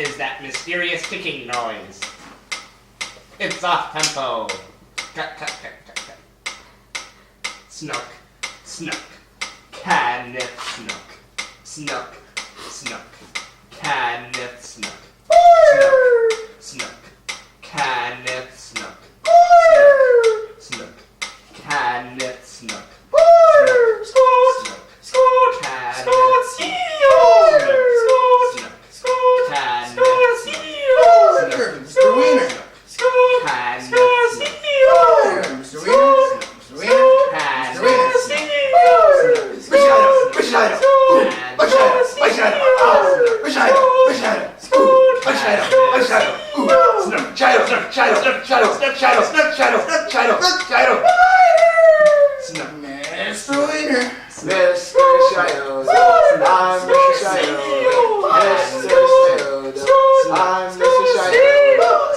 is that mysterious ticking noise? It's off tempo. Cut, cut, cut, cut, cut. Snook, snook, catnip, snook, snook, snook, catnip, snook, snook, snook, catnip, snook, snook, catnip, snook, snook, snook, catnip, Mr. Wiener.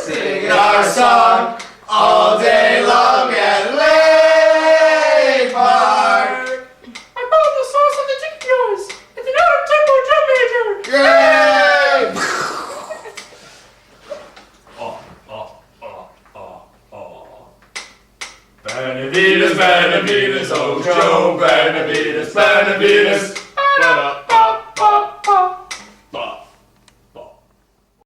Singing our song all day long at Lake Park. I found the source of the tick noise. It's an out-of-tempo drum major. Yay! Benavides, Benavides, oh Joe, Benavides, Benavides.